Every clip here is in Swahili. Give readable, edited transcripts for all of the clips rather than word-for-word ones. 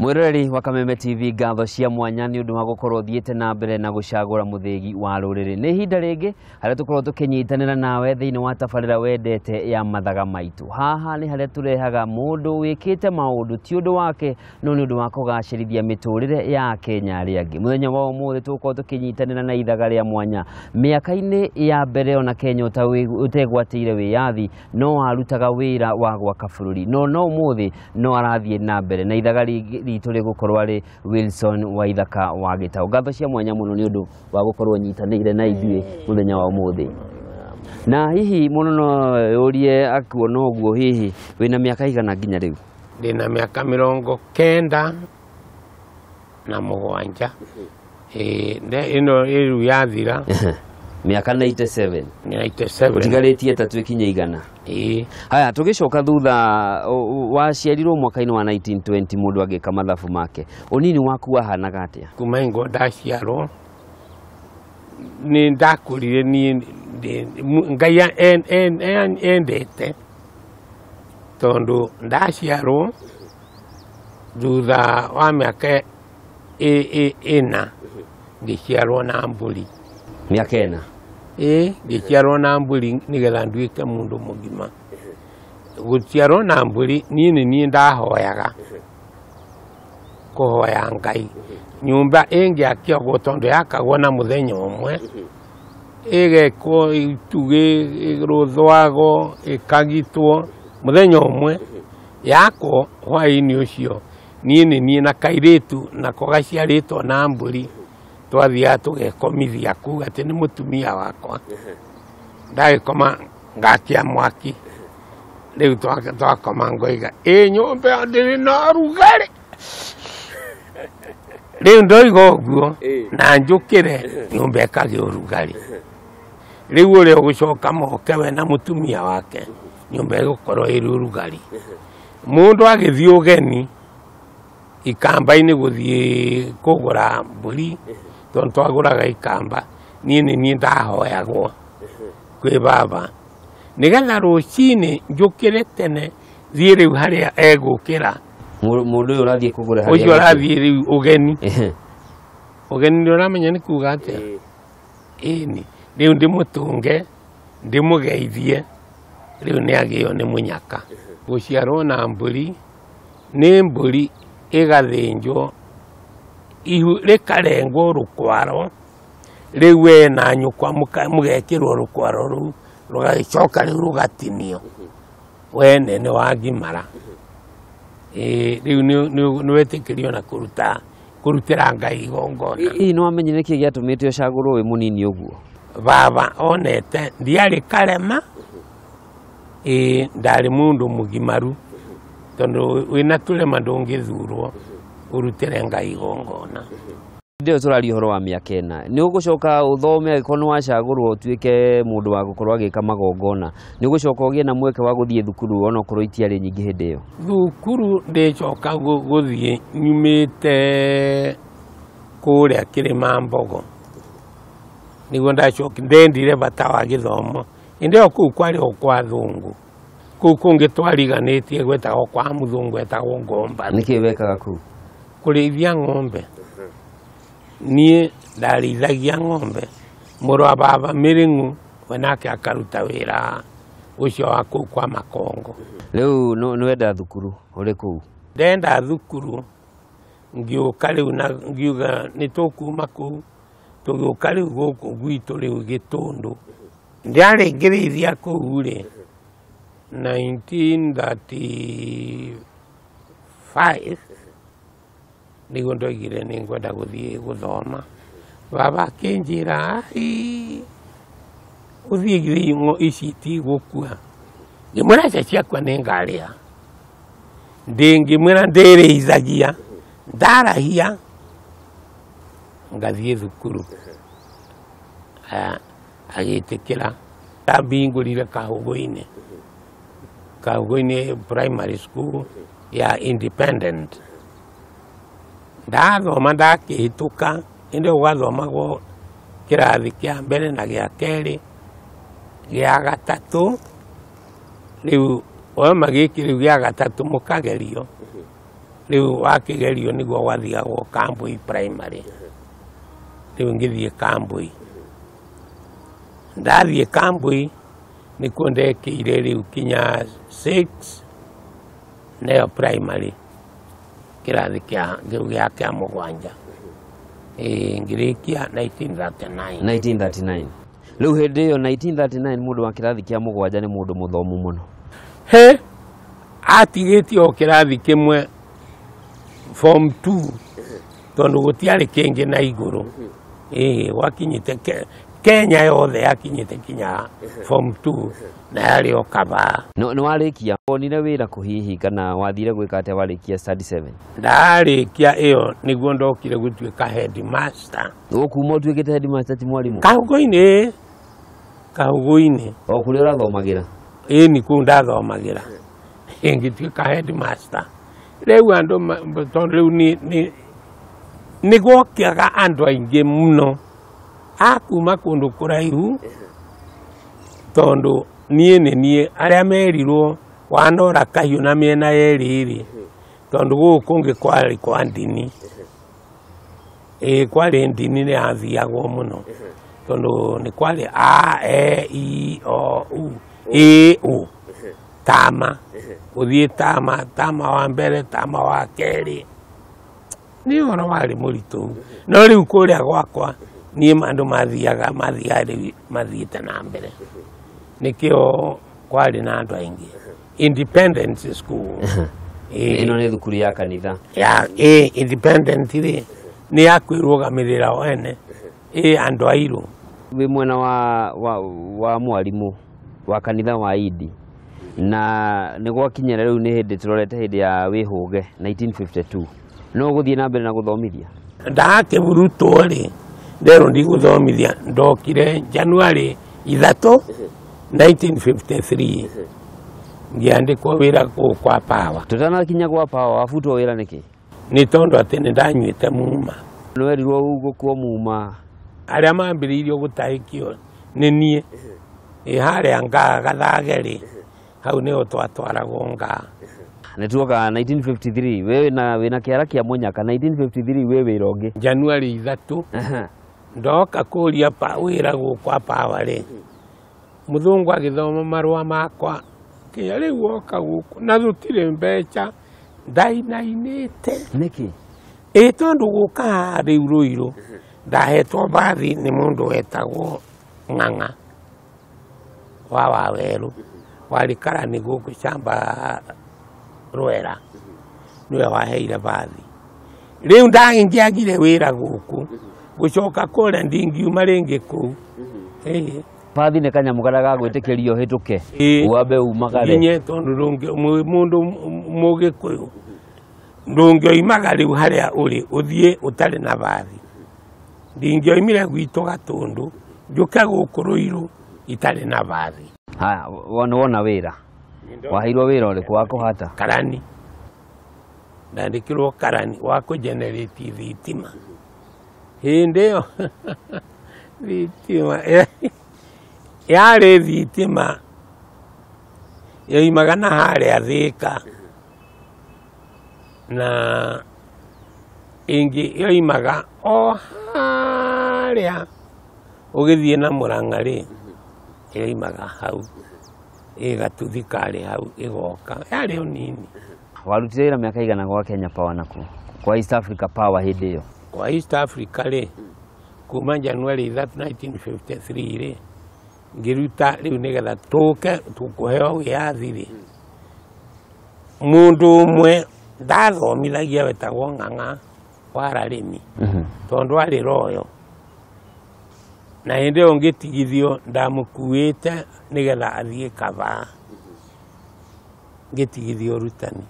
Mwiroreri wa Kameme TV ngatho cia mwanya ni undu wa gukorwo thiete na mbere na gucagura muthegi wa ruriri. Ni hinda ringi haria tukorwo tukinyitanira nawe thiini wa tabarira wendete ya mathaga maitu. Haha ni haria turehaga mundu wikite maundu ti undu wake no ni undu wa kugacirithia miturire ya Kenya aria angi. Muthenya wa umuthi tukorwo tukinyitanira na ithaga ria mwanya miaka-ini ya mbere ona Kenya utegwatire wiyathi no arutaga wira wa gwaka bururi no umuthi no arathie na mbere na ithaga ritu rigukorwo ari Wilson Waithaka wa Gitau. Ngatho cia mwanya muno ni undu wa gukorwo nyitanire na ithuĩ muthenya wa umuthi. Na hihi muno no urie akuona uguo hihi wina miaka igana nginya riu? Ndina miaka 97 ino iru yathira miaka 97 utigarĩtie tatu ikinya igana. Haya tugicoka thutha waciarirwo mwaka-ini wa 1920 mundu agika mathabu make. Unini waku wahanaga atia? Kuma ingo ndaciarwo ni ndakurire ni Ngai endete tondu ndaciarwo thutha wa miaka ina ngiciarwo na mburi. Miaka ina? Ngiciarwo na mburi nigetha nduike mundu mugima. Guciarwo na mburi ni ndahoyaga kuhoya Ngai nyumba ingiakio tondu yakagwo na muthenya umwe igekwo ituge ruthwago ikagitwo muthenya umwe yako hwaini ucio ni na kairitu na kogaciaritwo na mburi twathia tugekomithia kuga ati ni mutumia wakwa. Ndagikoma ngakia mwaki riu twakoma ngoiga nyumba ndiri na rugari. Riu ndoiga uguo na njukire nyumba ikagia urugari. Riu uria ugucoka moke we na mutumia wake nyumba igukorwo iri urugari. Mundu agithii ugeni ikamba-ini guthii kugura mburi tondu twaguraga ikamba ni ndahoyagwo kwi baba nigetha rucini njukire tene thii riu haria egukira mundu uyu urathie kugura haria ucio arathie riu ugeni ugeni ni uramenya ni kuga atia ini riu ndimutunge ndimugeithie riu ni agio ni munyaka. Guciarwo na mburi ni mburi igathinjwo ihu rikarengwo rukwaro riu we na nyukwa mugekirwo rukwaro ru rugacoka riu rugatinio wene ni wagimara. Riu ni wetikirio na kurutira Ngai igongona. No amenye niki giatumite ucagurwo wi munini uguo? Baba onete ndiari karema ndari mundu mugimaru tondu wina turema ndungithurwo urutire Ngai igongona. Ndio turari horo wa miaka ina ni ugucoka uthome agiko ni wacagurwo utuike mundu wa gukorwo agika magongona ni ugucoka ugie na mweke wa guthie thukuru ona ukorwo itiari nyingi hindi iyo? Thukuru ndicoka guthie nyumite kuria Kirima Mbogo niguo ndacoki ndendire bata wa githomo indio kuu kwari kwa thungu kuu kungi twariganitie gwetagwo kwa muthungu etagwo Ngomba. Niki wekaga kuu? Kurithia ng'ombe. Nie ndarithagia ng'ombe muru wa baba Miringu we nake akaruta wira ucio wa kuu kwa Makongo. Riu ni wenda thukuru uri kuu? Ndenda thukuru ngiuka riu na ngiuga ni tukuma kuu tugiuka riu guku gwitu riu Gitundu ndiaringirithia kuu ri 1935 niguo ndoigire ni ngwenda guthie guthoma. Baba akinjira uthie ici ti gukua. Ngimwira ciakwa ni ngaria ngimwira ndiriithagia ndarahia ngathie thukuru. Agitikira ndambingurire Kahugu-ini primary school ya Independent. Ndathoma ndakihituka indi ugathomagwo kirathi kia mbere na gia keri gia gatatu. Riu o magiki riu gia gatatu mukagerio riu wakigerio niguo wathiagwo Kambui primary riu ngithie Kambui ndathie Kambui nikuo ndekeire riu kinya 6 neo primary kirathi kia mugwanja ngirikia 1939 riu hindi iyo 1939 mundu wa kirathi kia mugwanja ni mundu muthomu muno he atigĩtie o kĩrathi kĩmwe form 2 tondu gũtiarĩ kĩngĩ na igũrũ wakinyĩte Kenya yothe yakinyĩte kinya form 2 na yarĩ o kaba nĩ warĩkia wonire wĩra kũhihi kana wathire gwĩka atĩa warĩkia study 7 ndarĩkia ĩyo nĩguo ndokire gũtuĩka headmaster ũkuma ũtuĩkĩte headmaster ti mwarimũ Kahũgũ-inĩ o kũrĩa ũrathomagĩra nĩ kũu ndathomagĩra ngĩtuĩka headmaster rĩu andũ tondũ rĩu nĩ gwokĩaga andũ aingĩ mũno akuma kũndũ kũraihu tondũ niĩ arĩa merirwo wanora kahiũ na mĩena yerĩ tondũ gũkũ kũngĩ kwarĩ kwa ndini kwarĩ ndini nĩ yathiagwo mũno tondũ nĩ kwarĩ a e i o u ũ tama ũthiĩ tama wa mbere tama wa kerĩ nĩ ũhoro warĩ mũritũ no rĩu kũrĩa gwakwa niĩ andũ mathiĩte na mbere nĩkĩo kwarĩ na andũ aingĩ Independence School ĩno nĩ thukuru ya kanitha Independent rĩ nĩ ya kwĩrũgamĩrĩra o ene andũ airũ wĩ mwena wa mwarimũ wa kanitha wa Idi na nĩ gwakinyĩra rĩu nĩ hĩndĩ tũrorete hĩndĩ ya wĩhũge 1952 no gũthiĩ na mbere na gũthomithia ndakĩburutwo rĩ nderwo ndigũthomithia ndokire January 3 1953 ngĩandĩkwo wĩra kũu kwa Power tũtanakinya kwa Power wabutwo wĩra nĩkĩ nĩ tondũ atĩ nĩ ndanyuĩte muma nĩ werirwo gũkuo muma arĩa mambĩrĩirio gũtahĩkio nĩ niĩ harĩa Gathage rĩ hau nĩho twatwaragwo Ngaa nĩ tuoka 1953 wĩna kĩara kĩa Mũnyaka 1953 wĩra ũngĩ January 3 ndoka kũria wĩra gũkũ kwa Power rĩ mũthũngũ agĩthoma marũa makwa kinya rĩu oka gũkũ na gũtirĩ mbeca ndainainĩte nĩkĩ tondũ gũka rĩu Rũirũ ndahetwo bathi nĩ mũndũ wetagwo Ng'ang'a wa Wawerũ warĩ karani gũkũ shamba Rwera nĩwe waheire bathi rĩu ndangĩagire wĩra gũkũ gũcoka kũrĩa ndingiuma rĩngĩ kũu bathi nĩ kanyamũ karĩa gagwĩtĩkĩrio hĩtũke wambe umagare nginya tondũ mũndũ Mũgĩkũyũ ndũngĩoimaga rĩu harĩa ũrĩ ũthiĩ ũtarĩ na bathi ndingĩoimire gwitũ Gatũndũ njũke gũkũ Rũirũ itarĩ na bathi haya wona wĩra waheirwo wĩra ũrĩkũ wa kũhata karani ndandĩkĩrwo karani wa kũjenerate thitima hĩndĩ ĩyo thitima yarĩ thitima yoimaga na harĩa Thĩka na ĩngĩ yoimaga o harĩa ũgĩthiĩ na Mũrang'a rĩ yoimaga hau Gatuthi karĩ hau ĩgoka yarĩ o nini warutire wĩra mĩaka igana gwa Kenya Power nakuo kwa East Africa Power hĩndĩ ĩyo kwa East Africa rĩ kuma January 3 1953 rĩ ngĩruta rĩu nĩgetha tũkũheo wĩyathi rĩ mũndũ ũmwe ndathomithagia wetagwo Ng'ang'a wa Rarĩmi tondũ arĩ Royo na hĩndĩ ĩyo ngĩtigithio ndamũkuĩte nĩgetha athiĩ Kaba ngĩtigithio rutani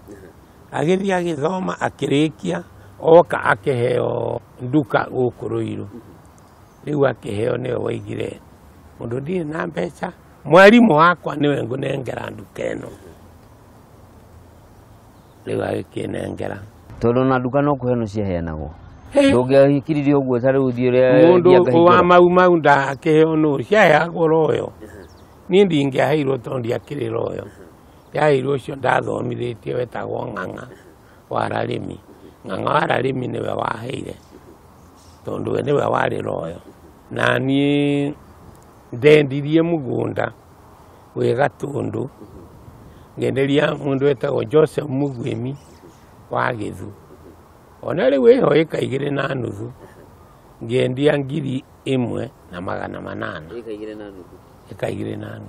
agĩthiĩ agĩthoma akĩrĩkia oka akĩheo nduka gũkũ Rũirũ rĩu akĩheo nĩwe waigire mũndũ ndirĩ na mbeca mwarimũ wakwa nĩwe ngũnengera nduka ĩno rĩu agĩkĩnengera tondũ na nduka no kũheanwo ciaheanagwo ndũngĩahikiririe ũguo ta rĩu thiĩ mũndũ wa mau ndakĩheo nũ ciaheagwo Royo niĩ ndingĩaheirwo tondũ ndiakĩrĩ Royo yaheirwo ũcio ndathomithĩtie wetagwo Ng'ang'a wa ararimi ng'ang'a wa ararimi niwe waheire tondu we niwe wari royo na ni ndendirie mugunda wi Gatundu ngenderia mundu wetagwo Joseph Mugwimi wa Githu ona riu iho 2.5 ngendia 1,800 2.5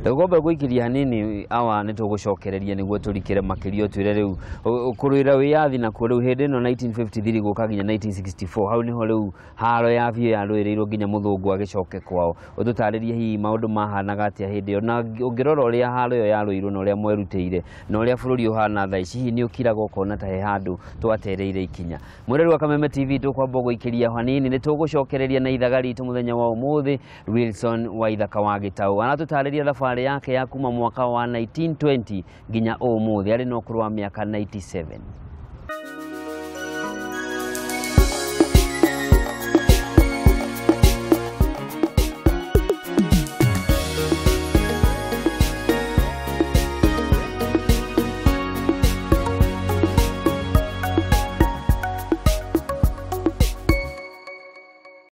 Ngombe gwikiria hanini awa nitugucokereria niguo turikire makirio twire riu kurwira wiyathi na ku riu hindi no 1953 guka nginya 1964 hau niho riu haro ya biu yarwirirwo nginya muthungu agicoke kwao ututaririe hihi maundu mahanaga atia hindi yo na ungirora uria haro yo yarwirirwo na uria mwerutire na uria bururi uhana thaa ici hihi ni ukiraga ukona ta he handu twatereire ikinya mwireri wa Kameme TV tukwamba gwikiria hanini nitugucokereria na ithaga ritu muthenya wa umuthi Wilson wa ithaka wa Gitau anatutariria thabarĩ yake ya kuma mwaka wa 1920 nginya umuthi ari no kurwa miaka 97